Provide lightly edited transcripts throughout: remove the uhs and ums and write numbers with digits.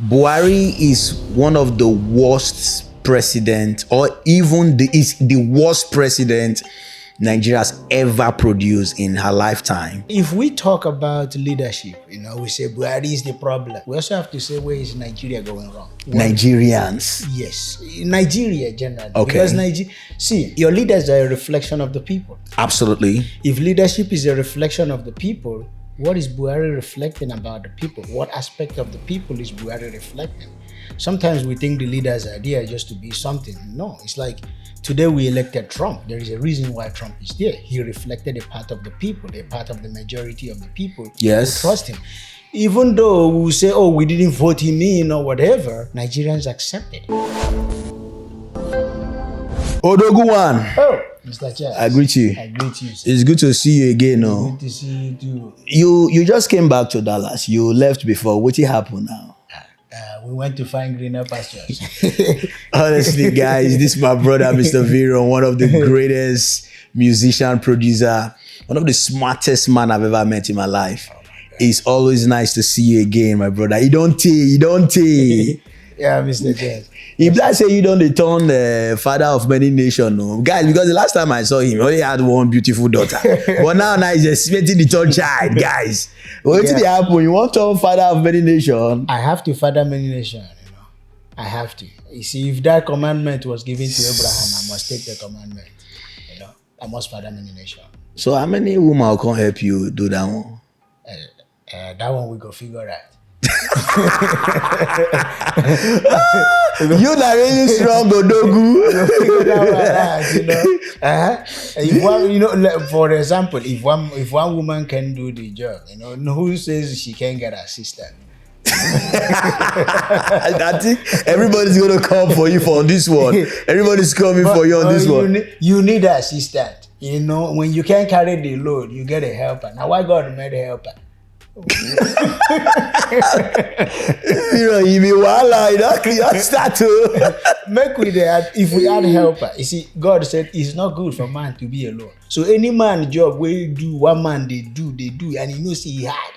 Buhari is one of the worst president, or even is the worst president Nigeria has ever produced in her lifetime. If we talk about leadership, we say Buhari is the problem. We also have to say, where is Nigeria going wrong? Nigerians. Yes, Nigeria generally. Okay. Because see, your leaders are a reflection of the people. Absolutely. If leadership is a reflection of the people, what is Buhari reflecting about the people? What aspect of the people is Buhari reflecting? Sometimes we think the leaders are there just to be something. No, it's like today we elected Trump. There is a reason why Trump is there. He reflected a part of the people, a part of the majority of the people yes. who trust him. Even though we say, oh, we didn't vote him in or whatever, Nigerians accepted. Odoguwan. Oh, Mr. Charles. I greet you. I greet you, sir. It's good to see you again. No? Good to see you too. You just came back to Dallas. You left before. What happened now? We went to find greener pastures. Honestly, guys, this is my brother, Mr. Vron, one of the greatest musician, producer, one of the smartest man I've ever met in my life. It's always nice to see you again, my brother. You don't take. Yeah, Mr. James. If I say you don't return the father of many nations, no. Guys, because the last time I saw him, he only had one beautiful daughter. But now he's expecting the third child, guys. What did happen? You want to father of many nations? I have to father many nations, I have to. You see, if that commandment was given to Abraham, I must take the commandment. I must father many nations. So how many women can help you do that one? That one we go figure out. You not really strong, Odogu. For example, if one woman can do the job, who says she can't get assistant? That's it. Everybody's gonna come for you for this one. Everybody's coming for you on this one. You need an assistant. When you can't carry the load, you get a helper. Now, why God made a helper? You be wala, start to make with that. If we add helper, you see, God said it's not good for man to be alone. So any man job where you do one man they do, and see he hard.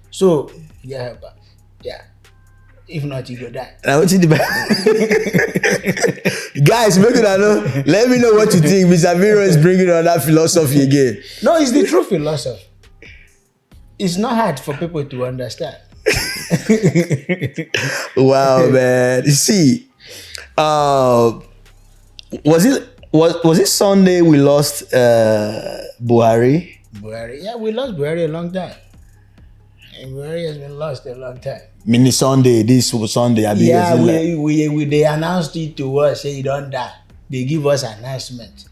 So yeah, helper, yeah. If not, you go die. Guys, make it know. Let me know what you think. Mr. Vron is bringing on that philosophy again. No, it's the true philosophy. It's not hard for people to understand. Wow, man. You see, was it Sunday we lost Buhari? Yeah, we lost Buhari a long time. And Buhari has been lost a long time. Mini Sunday, this was Sunday. Yeah, they announced it to us, say you don't die. They give us announcement.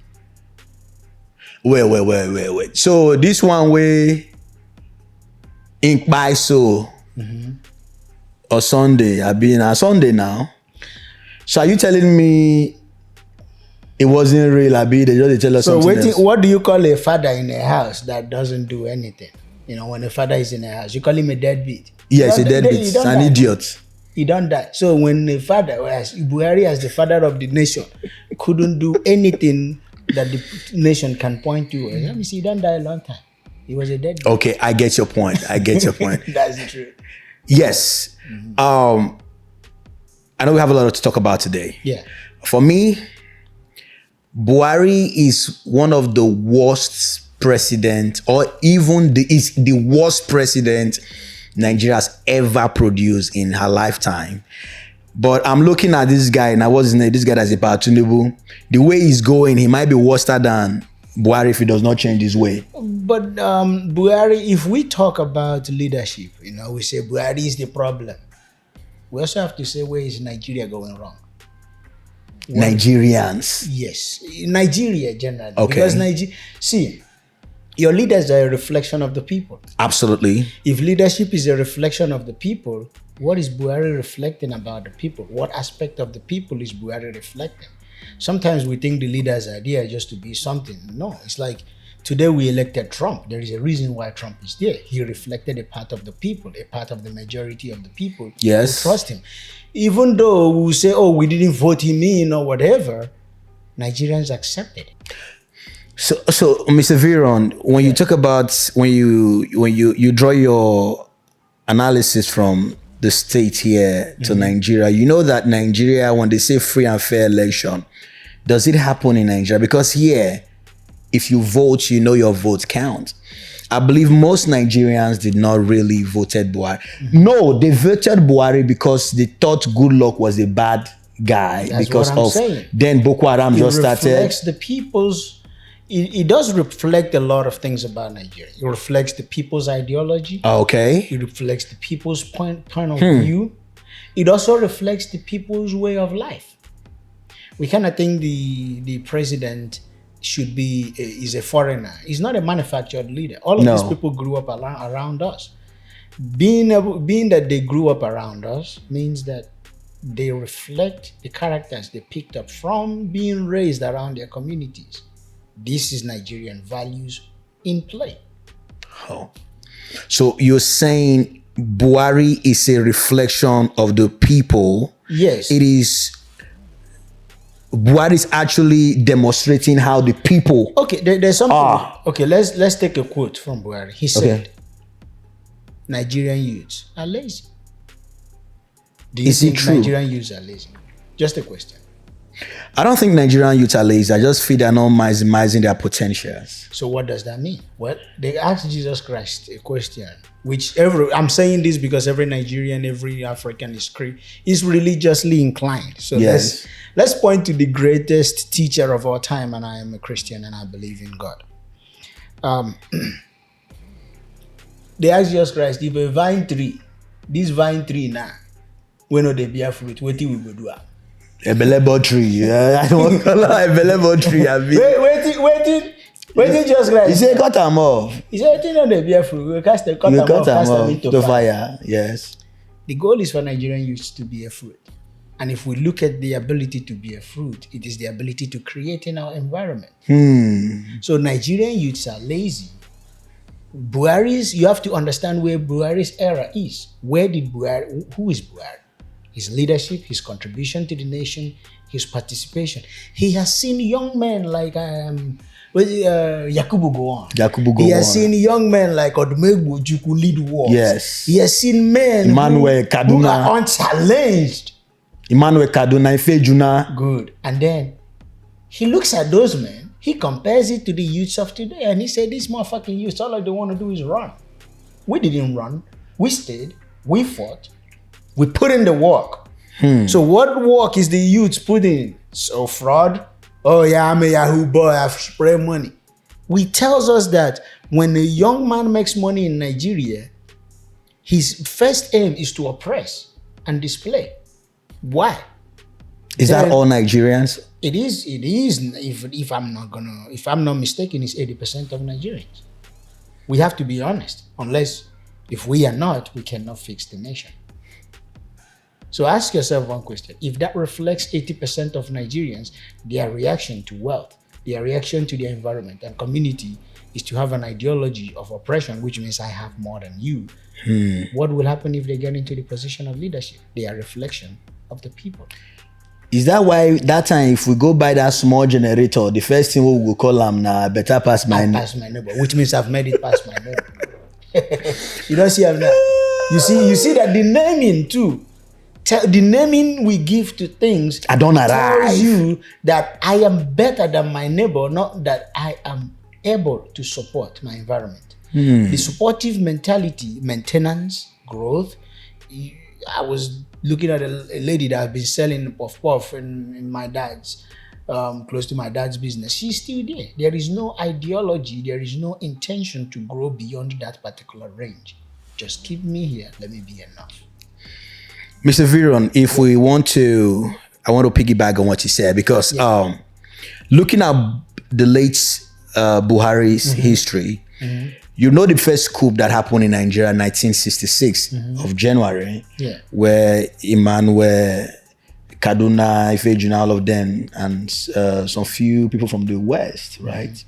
Wait. So this one way in by so or Sunday, I've been on Sunday now. So are you telling me it wasn't real? They just tell us something else. What do you call a father in a house that doesn't do anything? When a father is in a house, you call him a deadbeat. Yes, a deadbeat. He's an idiot. He don't die. So when the father, Buhari as the father of the nation, couldn't do anything that the nation can point to, let me see, he don't die a long time. He was a deadbeat. Okay, I get your point. That's the truth. Yes. I know we have a lot to talk about today. Yeah. For me, Buhari is one of the worst president, or even is the worst president Nigeria has ever produced in her lifetime. But I'm looking at this guy, and this guy that's a Tinubu. The way he's going, he might be worse than Buhari if he does not change his way. But Buhari, if we talk about leadership, we say Buhari is the problem. We also have to say, where is Nigeria going wrong? Nigerians. Yes, Nigeria generally. Okay. Because see, your leaders are a reflection of the people. Absolutely. If leadership is a reflection of the people, what is Buhari reflecting about the people? What aspect of the people is Buhari reflecting? Sometimes we think the leaders are there just to be something. No, it's like today we elected Trump. There is a reason why Trump is there. He reflected a part of the people, a part of the majority of the people who trust him. Even though we say, oh, we didn't vote him in or whatever, Nigerians accepted. So Mr. Vron, when you talk about when you draw your analysis from the state here to Nigeria. You know that Nigeria, when they say free and fair election, does it happen in Nigeria? Because here, if you vote, you know your vote counts. I believe most Nigerians did not really voted Buhari. No, they voted Buhari because they thought Goodluck was a bad guy. That's because what I'm of saying. Then Boko Haram just started. It reflects the people's. It does reflect a lot of things about Nigeria. It reflects the people's ideology. Okay. It reflects the people's point of view. It also reflects the people's way of life. We kind of think the president should be is a foreigner. He's not a manufactured leader. All of these people grew up around us. Being that they grew up around us means that they reflect the characters they picked up from being raised around their communities. This is Nigerian values in play. Oh. So you're saying Buhari is a reflection of the people? Yes. It is. Buhari is actually demonstrating how the people. Okay, there's something. Okay, let's take a quote from Buhari. He said, Nigerian youths are lazy. Do you think Nigerian youths are lazy? Just a question. I don't think Nigerian youths are lazy. I just feel they're not maximizing their potentials. So what does that mean? Well, they asked Jesus Christ a question, which I'm saying this because every Nigerian, every African is religiously inclined. So let's point to the greatest teacher of all time, and I am a Christian and I believe in God. They asked Jesus Christ, if a vine tree, this vine tree now, when they bear fruit, what do we go do? A belebo tree. I don't want to call it a belebo tree. Waiting just right. He said, cut them off. He said, waiting on the beer fruit. We cast them off into fire. Yes. The goal is for Nigerian youths to be a fruit. And if we look at the ability to be a fruit, it is the ability to create in our environment. So Nigerian youths are lazy. You have to understand where Buhari's era is. Who is Buhari? His leadership, his contribution to the nation, his participation. He has seen young men like Yakubu Gowon. He has seen young men like Odumegwu Ojukwu lead wars. Yes. He has seen men who are unchallenged. Emmanuel Kaduna, Ifejuna. Good. And then he looks at those men, he compares it to the youths of today, and he said, these motherfucking youths, all they want to do is run. We didn't run. We stayed. We fought. We put in the work. So what work is the youths putting in? So fraud? Oh yeah, I'm a Yahoo boy, I've sprayed money. We tells us that when a young man makes money in Nigeria, his first aim is to oppress and display. Why? Is that all Nigerians? It is. If I'm not mistaken, it's 80% of Nigerians. We have to be honest. If we are not, we cannot fix the nation. So ask yourself one question. If that reflects 80% of Nigerians, their reaction to wealth, their reaction to their environment and community is to have an ideology of oppression, which means I have more than you. What will happen if they get into the position of leadership? They are a reflection of the people. Is that why that time, if we go buy that small generator, the first thing we will call them now, better pass my neighbor, which means I've made it past my neighbor. You don't see them now. You see that the naming too. The naming we give to things I don't arrive. Tells you that I am better than my neighbor, not that I am able to support my environment. The supportive mentality, maintenance, growth. I was looking at a lady that has been selling puff in my dad's, close to my dad's business. She's still there. There is no ideology. There is no intention to grow beyond that particular range. Just keep me here. Let me be enough. Mr. Vron, if we want to, I want to piggyback on what you said because looking at the late Buhari's history, you know the first coup that happened in Nigeria in 1966 of January, where Emmanuel, Kaduna, Ifejuna, all of them, and some few people from the West, right?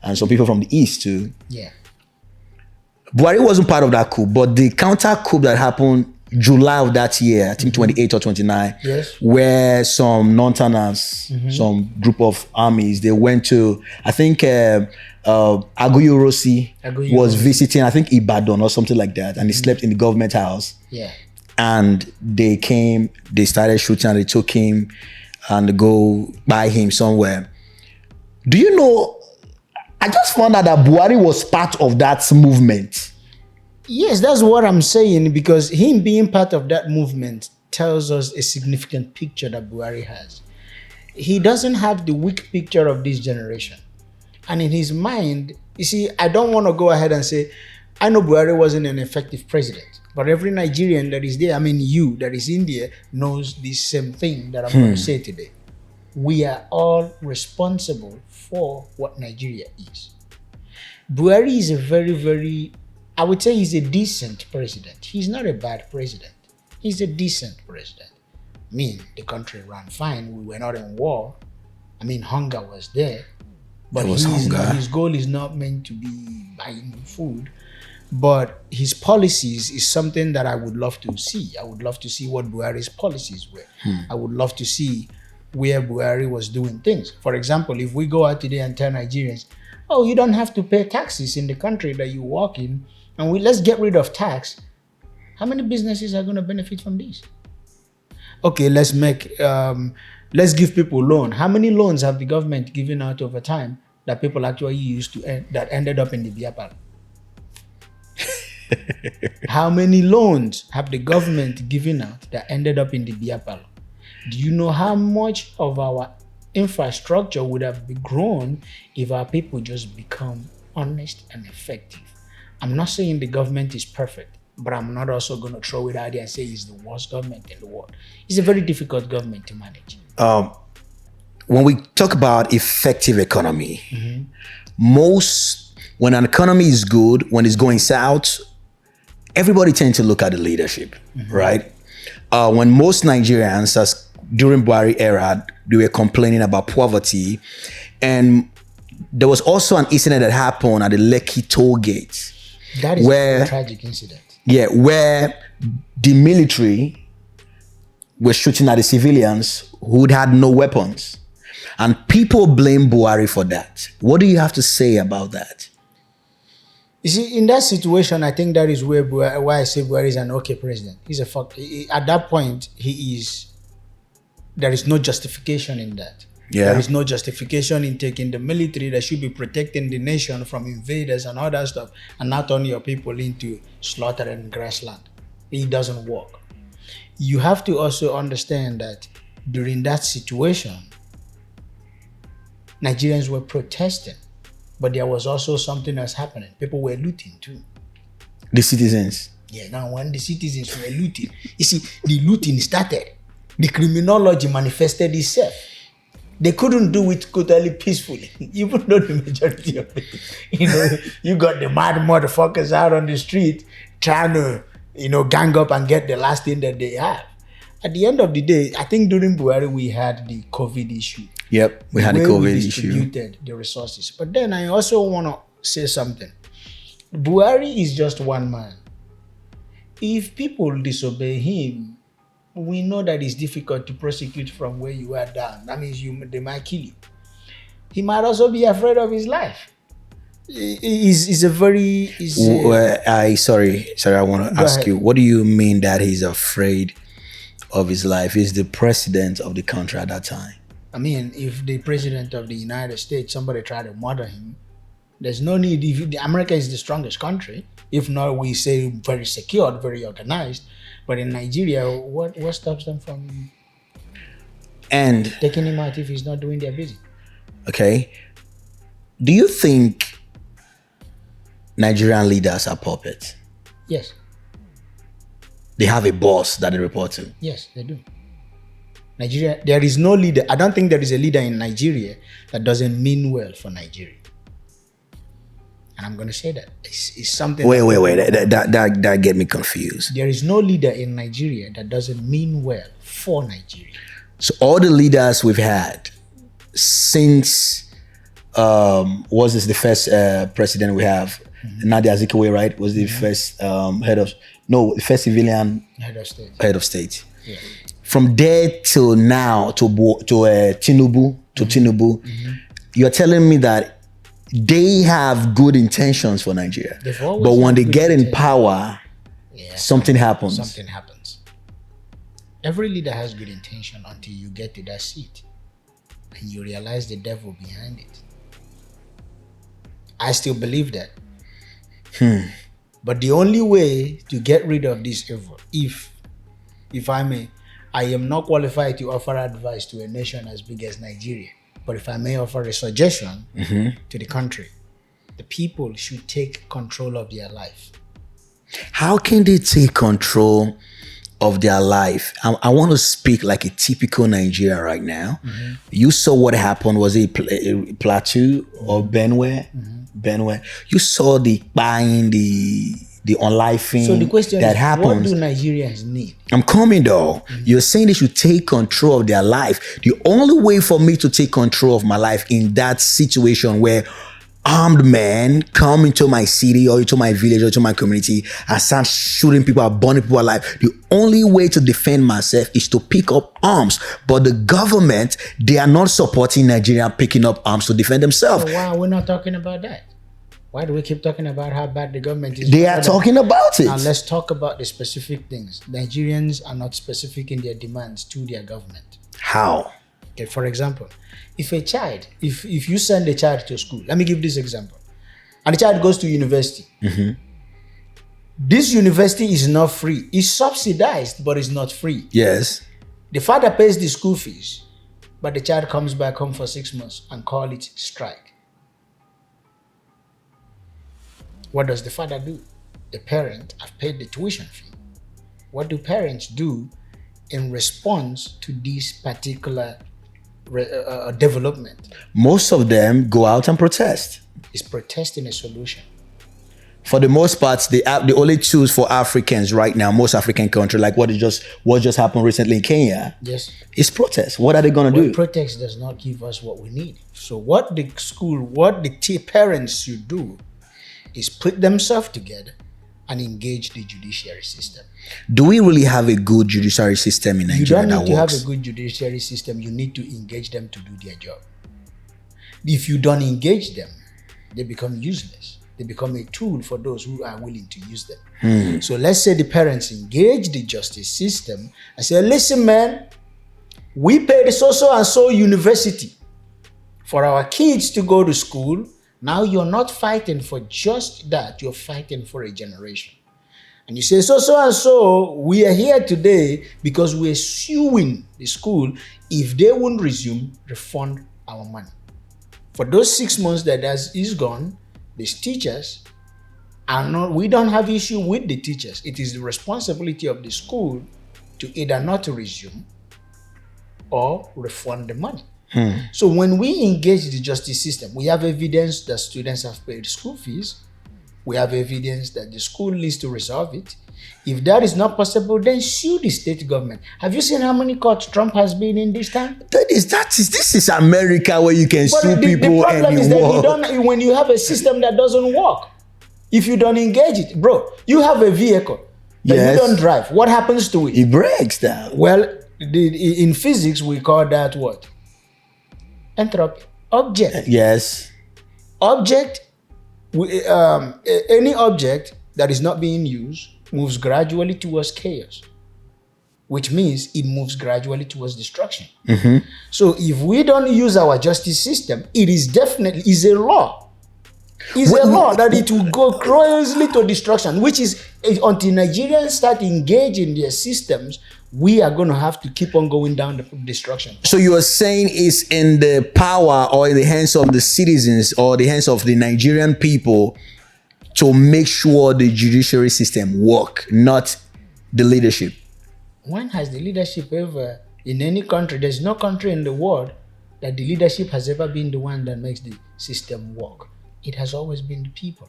And some people from the East too. Yeah. Buhari wasn't part of that coup, but the counter coup that happened July of that year, I think 28 or 29, where some non-tenants, some group of armies, they went to, I think Aguiyi Rossi was visiting, I think Ibadan or something like that, and he slept in the government house. Yeah. and they started shooting and they took him and go buy him somewhere. Do you know, I just found out that Buhari was part of that movement. Yes, that's what I'm saying, because him being part of that movement tells us a significant picture that Buhari has. He doesn't have the weak picture of this generation. And in his mind, you see, I don't want to go ahead and say, I know Buhari wasn't an effective president, but every Nigerian that is there, I mean you that is in there, knows this same thing that I'm going to say today. We are all responsible for what Nigeria is. Buhari is a very, very, I would say he's a decent president. He's not a bad president. He's a decent president. I mean, the country ran fine. We were not in war. I mean, hunger was there. But his goal is not meant to be buying food. But his policies is something that I would love to see. I would love to see what Buhari's policies were. I would love to see where Buhari was doing things. For example, if we go out today and tell Nigerians, oh, you don't have to pay taxes in the country that you work in, and let's get rid of tax, how many businesses are going to benefit from this? Okay, let's give people loan. How many loans have the government given out over time that people actually used to that ended up in the beer parlor? How many loans have the government given out that ended up in the beer parlor? Do you know how much of our infrastructure would have been grown if our people just become honest and effective? I'm not saying the government is perfect, but I'm not also going to throw it out there and say it's the worst government in the world. It's a very difficult government to manage. When we talk about effective economy, when an economy is good, when it's going south, everybody tends to look at the leadership, right? When most Nigerians, during Buhari era, they were complaining about poverty, and there was also an incident that happened at the Lekki toll gate. That is a tragic incident. Yeah, where the military were shooting at the civilians who had no weapons. And people blame Buhari for that. What do you have to say about that? You see, in that situation, I think that is why I say Buhari is an okay president. He's a fuck. At that point, there is no justification in that. Yeah. There is no justification in taking the military that should be protecting the nation from invaders and all that stuff and not turn your people into slaughter and grassland. It doesn't work. You have to also understand that during that situation, Nigerians were protesting, but there was also something else happening. People were looting too. The citizens? Yeah, now when the citizens were looting, you see, the looting started. The criminology manifested itself. They couldn't do it totally peacefully, even though the majority of it, you got the mad motherfuckers out on the street trying to, gang up and get the last thing that they have. At the end of the day, I think during Buhari, we had the COVID issue. Yep, we had the COVID issue. Distributed the resources. But then I also want to say something. Buhari is just one man. If people disobey him, we know that it's difficult to prosecute from where you are down. That means they might kill you. He might also be afraid of his life. Sorry, I want to ask you, what do you mean that he's afraid of his life? He's the president of the country at that time. I mean, if the president of the United States, somebody tried to murder him, there's no need. America is the strongest country. If not, we say very secured, very organized. But in Nigeria, what stops them from taking him out if he's not doing their business? Okay. Do you think Nigerian leaders are puppets? Yes. They have a boss that they report to? Yes, they do. Nigeria, there is no leader. I don't think there is a leader in Nigeria that doesn't mean well for Nigeria. And I'm going to say that. It's something... Wait. That get me confused. There is no leader in Nigeria that doesn't mean well for Nigeria. So all the leaders we've had since... was this the first president we have? Nadia Azikiwe, right? Was the first the first civilian... Head of state. Yeah. From there till now, to Tinubu, you're telling me that they have good intentions for Nigeria, but when they get in power, something happens. Something happens. Every leader has good intention until you get to that seat and you realize the devil behind it. I still believe that. But the only way to get rid of this evil, if I may, I am not qualified to offer advice to a nation as big as Nigeria. But if I may offer a suggestion to the country, the people should take control of their life. How can they take control of their life? I want to speak like a typical Nigerian right now. You saw what happened. Was it Plateau or Benue? Benue. You saw the buying, the unlifing. So the question that is, happens. what do Nigerians need? I'm coming though. You're saying they should take control of their life. The only way for me to take control of my life in that situation where armed men come into my city or into my village or into my community and start shooting people or burning people alive, the only way to defend myself is to pick up arms. But the government, they are not supporting Nigeria picking up arms to defend themselves. So why are we not talking about that? Why do we keep talking about how bad the government is? They are talking about it. Now let's talk about the specific things. Nigerians are not specific in their demands to their government. How? Okay, for example, if you send a child to school, let me give this example, and the child goes to university. This university is not free. It's subsidized, but it's not free. Yes. The father pays the school fees, but the child comes back home for 6 months and call it strike. What does the father do? The parent have paid the tuition fee. What do parents do in response to this particular development? Most of them go out and protest. Is protesting a solution? For the most part, the only tools for Africans right now, most African countries, like what just happened recently in Kenya, yes, is protest. What are they going to do? Protest does not give us what we need. So what the parents should do is put themselves together and engage the judiciary system. Do we really have a good judiciary system in Nigeria that works? You don't need to have a good judiciary system. You need to engage them to do their job. If you don't engage them, they become useless. They become a tool for those who are willing to use them. So let's say the parents engage the justice system and say, listen, man, we paid so and so university for our kids to go to school. Now you're not fighting for just that. You're fighting for a generation. And you say, so and so, we are here today because we're suing the school. If they won't resume, refund our money. For those 6 months that is gone, these teachers are not, we don't have issue with the teachers. It is the responsibility of the school to either not to resume or refund the money. So when we engage the justice system, we have evidence that students have paid school fees. We have evidence that the school needs to resolve it. If that is not possible, then sue the state government. Have you seen how many courts Trump has been in this time? This is America where you can sue people. The problem is that when you have a system that doesn't work, if you don't engage it, bro, you have a vehicle that you don't drive. What happens to it? It breaks down. Well, in physics, we call that what? Entropy. Object. Yes. Object. Any object that is not being used moves gradually towards chaos, which means it moves gradually towards destruction. So if we don't use our justice system, it is definitely a law. It's a law that it will go closely to destruction, which is until Nigerians start engaging their systems, we are going to have to keep on going down the destruction. So you are saying it's in the power or in the hands of the citizens or the hands of the Nigerian people to make sure the judiciary system work, not the leadership. When has the leadership ever, in any country, there's no country in the world that the leadership has ever been the one that makes the system work. It has always been the people.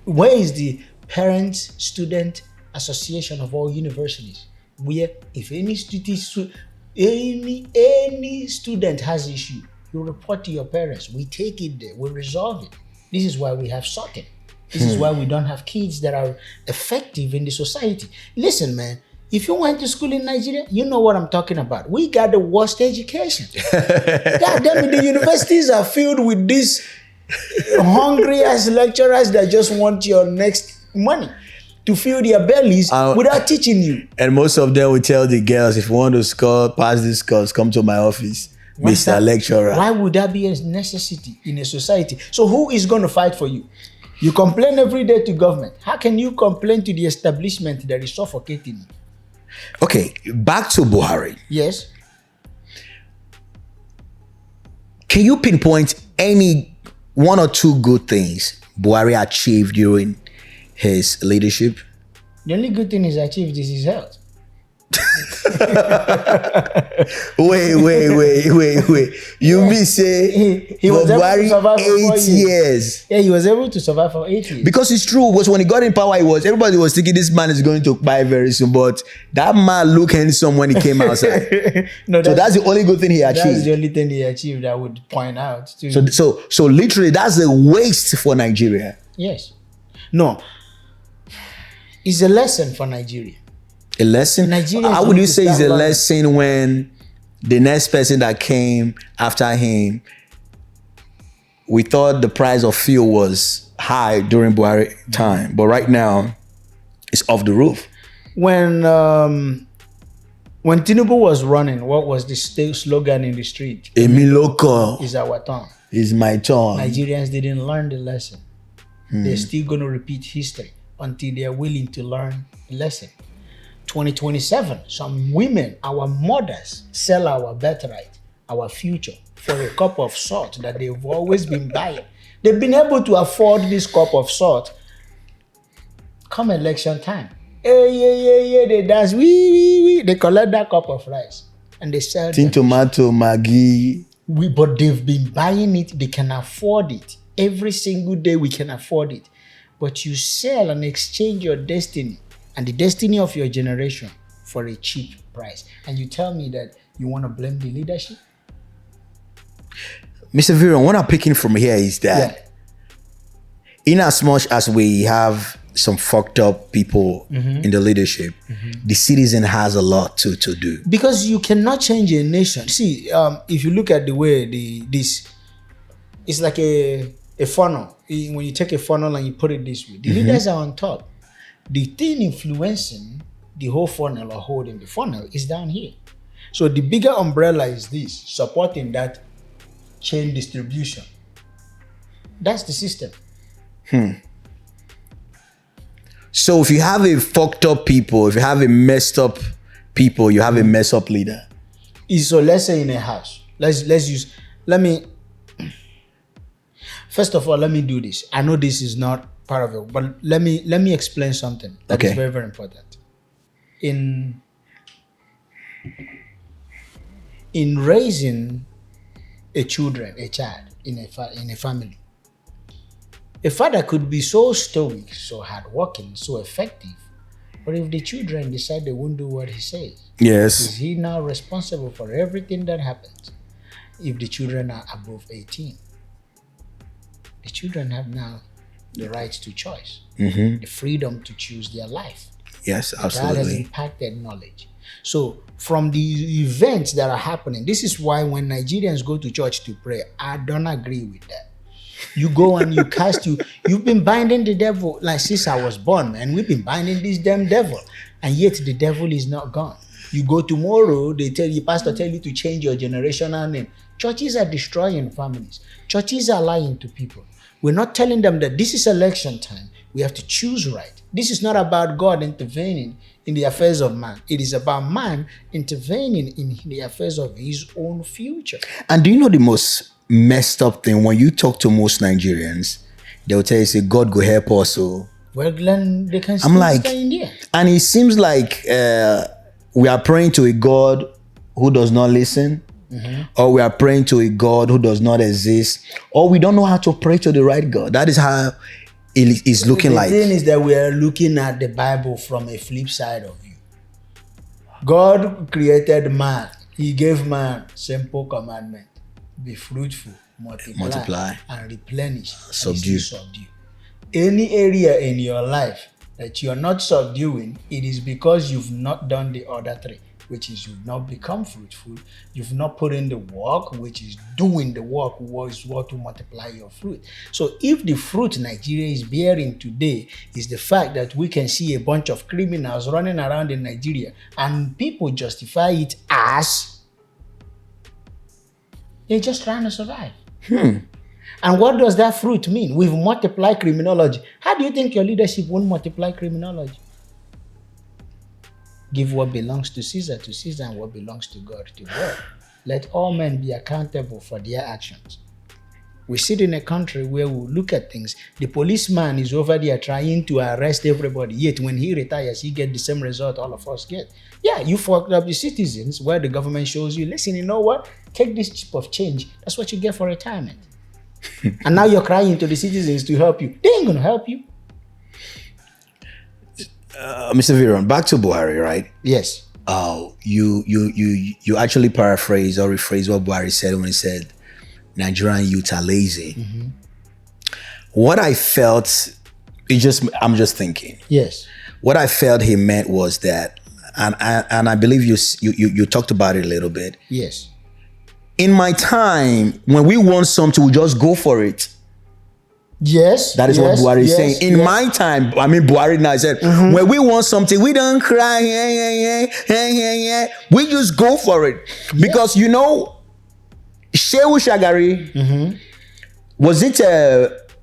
Where is the parent-student association of all universities? Where if any student has issue, you report to your parents. We take it there. We resolve it. This is why we have sorting. This is why we don't have kids that are effective in the society. Listen, man, if you went to school in Nigeria, you know what I'm talking about. We got the worst education. God damn it, the universities are filled with these hungry ass lecturers that just want your next money. to fill their bellies without teaching you. And most of them will tell the girls, if you want to score, pass this course, come to my office, Mr. Lecturer. Why would that be a necessity in a society? So who is going to fight for you? You complain every day to government. How can you complain to the establishment that is suffocating you? Okay, back to Buhari. Yes. Can you pinpoint any one or two good things Buhari achieved during his leadership? The only good thing he's achieved is his health. Wait. You mean say he was able to survive for 4 8 years? Yeah, he was able to survive for 8 years. Because it's true, because when he got in power, everybody was thinking this man is going to die very soon, but that man looked handsome when he came outside. No, so that's the only good thing he achieved. That's the only thing he achieved, I would point out. So literally, that's a waste for Nigeria. Yes. No. It's a lesson for Nigeria. A lesson? How would you say it's a lesson when the next person that came after him, we thought the price of fuel was high during Buhari time, but right now it's off the roof? When Tinubu was running, what was the slogan in the street? Emiloko is our turn. It's my turn. Nigerians didn't learn the lesson. They're still going to repeat history until they're willing to learn the lesson. 2027, some women, our mothers, sell our birthright, our future, for a cup of salt that they've always been buying. They've been able to afford this cup of salt come election time. Hey, they dance, they collect that cup of rice and they sell Tin tomato, Maggi. But they've been buying it, they can afford it. Every single day we can afford it. But you sell and exchange your destiny and the destiny of your generation for a cheap price. And you tell me that you want to blame the leadership? Mr. Vron, what I'm picking from here is that in as much as we have some fucked up people in the leadership, the citizen has a lot to do. Because you cannot change a nation. See, if you look at the way it's like a funnel. When you take a funnel and you put it this way, the leaders are on top. The thing influencing the whole funnel or holding the funnel is down here. So the bigger umbrella is this, supporting that chain distribution. That's the system. So if you have a fucked up people, if you have a messed up people, you have a messed up leader. So let's say in a house, first of all, let me do this. I know this is not part of it, but let me explain something that is very, very important. In raising a child in a family, a father could be so stoic, so hardworking, so effective, but if the children decide they won't do what he says, is he now responsible for everything that happens? If the children are above 18, the children have now the right to choice, the freedom to choose their life. Yes, absolutely. That has impacted knowledge. So from the events that are happening, this is why when Nigerians go to church to pray, I don't agree with that. You go and you you've been binding the devil like since I was born, man. We've been binding this damn devil, and yet the devil is not gone. You go tomorrow, pastor tell you to change your generational name. Churches are destroying families. Churches are lying to people. We're not telling them that this is election time. We have to choose right. This is not about God intervening in the affairs of man. It is about man intervening in the affairs of his own future. And do you know the most messed up thing? When you talk to most Nigerians, they will tell you, say, God go help us. So, well, Glenn, they can still stay in there. And it seems like we are praying to a God who does not listen. Or we are praying to a God who does not exist, or we don't know how to pray to the right God. That is how it is looking like. The thing is that we are looking at the Bible from a flip side of view. God created man. He gave man simple commandment: be fruitful, multiply and replenish, subdue. Any area in your life that you're not subduing, it is because you've not done the other three. which is you've not become fruitful. You've not put in the work, which is doing the work, is what to multiply your fruit. So if the fruit Nigeria is bearing today is the fact that we can see a bunch of criminals running around in Nigeria and people justify it as they're just trying to survive. And what does that fruit mean? We've multiplied criminology. How do you think your leadership won't multiply criminology? Give what belongs to Caesar, and what belongs to God, to God. Let all men be accountable for their actions. We sit in a country where we look at things. The policeman is over there trying to arrest everybody, yet when he retires, he gets the same result all of us get. Yeah, you fucked up the citizens where the government shows you, listen, you know what? Take this chip of change. That's what you get for retirement. And now you're crying to the citizens to help you. They ain't going to help you. Mr. Vron, back to Buhari, right? Yes. You actually paraphrase or rephrase what Buhari said when he said Nigerian youth are lazy. What I felt, I'm just thinking. Yes. What I felt he meant was that, and I believe you talked about it a little bit. Yes. In my time, when we want something, we just go for it. Yes. That is what Buhari is saying. In my time, I mean, Buhari now said, when we want something, we don't cry. We just go for it. Because, you know, Shehu Shagari, was it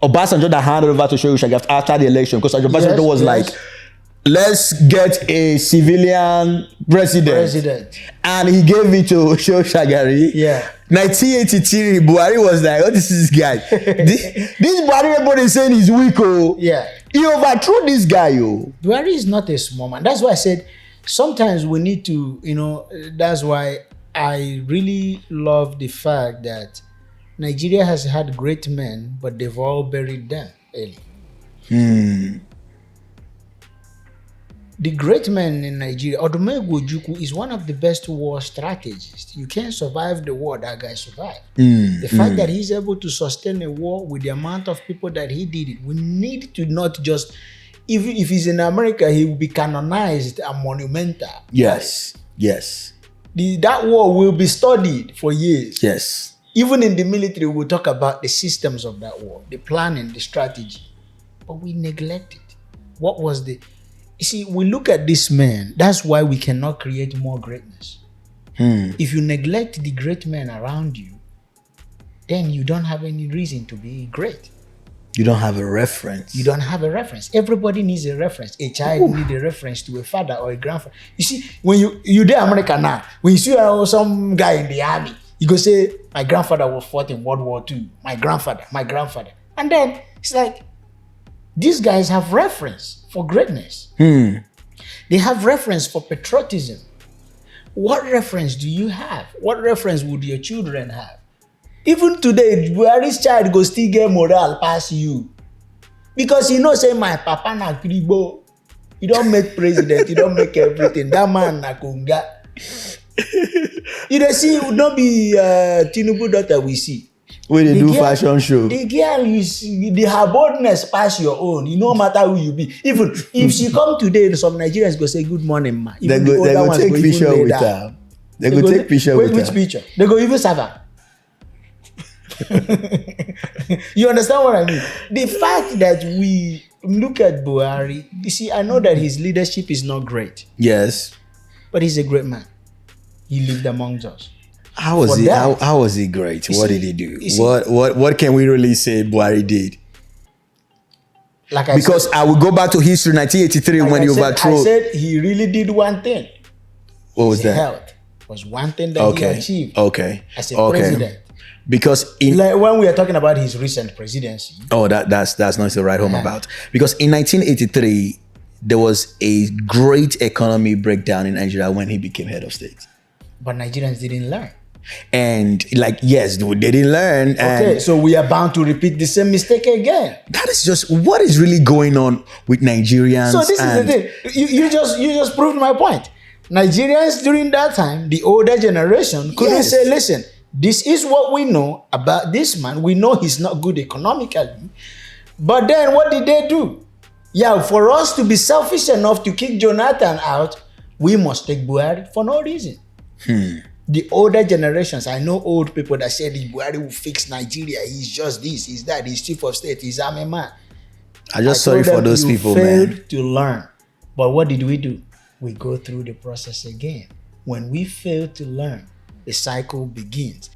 Obasanjo that handed over to Shehu Shagari after the election? Because Obasanjo was like, let's get a civilian president. And he gave it to Shehu Shagari. Yeah. 1983, Buhari was like, oh, this is this guy. this Buhari, everybody is saying he's weak, oh. Yeah. He overthrew this guy, oh. Buhari is not a small man. That's why I said, sometimes we need to, that's why I really love the fact that Nigeria has had great men, but they've all buried them early. The great man in Nigeria, Odumegwu Ojukwu, is one of the best war strategists. You can't survive the war that guy survived. The fact that he's able to sustain a war with the amount of people that he did it, we need to not just, if he's in America, he will be canonized and monumental. Yes, yes. That war will be studied for years. Yes. Even in the military, we'll talk about the systems of that war, the planning, the strategy. But we neglect it. What was the... You see, we look at this man, that's why we cannot create more greatness. If you neglect the great men around you, then you don't have any reason to be great. You don't have a reference. You don't have a reference. Everybody needs a reference. A child needs a reference to a father or a grandfather. You see, when you're there in America now, when you see some guy in the army, you go say, my grandfather was fought in World War II. My grandfather. And then it's like, these guys have reference for greatness. They have reference for patriotism. What reference do you have? What reference would your children have? Even today, Buhari's child go still get morale past you. Because he knows, say, my papa na kribo. He don't make president, he don't make everything. That man na kunga. You know, see, don't be Tinubu daughter we see. When they do fashion show. The girl is, her boldness pass your own. You no matter who you be. Even if she come today, some Nigerians go say, good morning, ma. They go take picture with her. They go take picture with her. Which picture? They go even serve her. You understand what I mean? The fact that we look at Buhari, you see, I know that his leadership is not great. Yes. But he's a great man. He lived amongst us. How was he great? What did he do? What can we really say Buhari did? Because I will go back to history, 1983, when he overthrew. I said he really did one thing. What was that? Health was one thing that he achieved. As a president. Because when we are talking about his recent presidency. Oh, that's not to write home about. Because in 1983, there was a great economy breakdown in Nigeria when he became head of state. But Nigerians didn't learn. And yes, they didn't learn. Okay, so we are bound to repeat the same mistake again. That is just what is really going on with Nigerians. So this is the thing. You just proved my point. Nigerians during that time, the older generation couldn't say, listen, this is what we know about this man. We know he's not good economically. But then what did they do? Yeah, for us to be selfish enough to kick Jonathan out, We must take Buhari for no reason. The older generations, I know old people that said Buhari will fix Nigeria. He's just this, he's that, he's chief of state, he's army man. I just sorry for those people, failed man. to learn. But what did we do? We go through the process again. When we fail to learn, the cycle begins.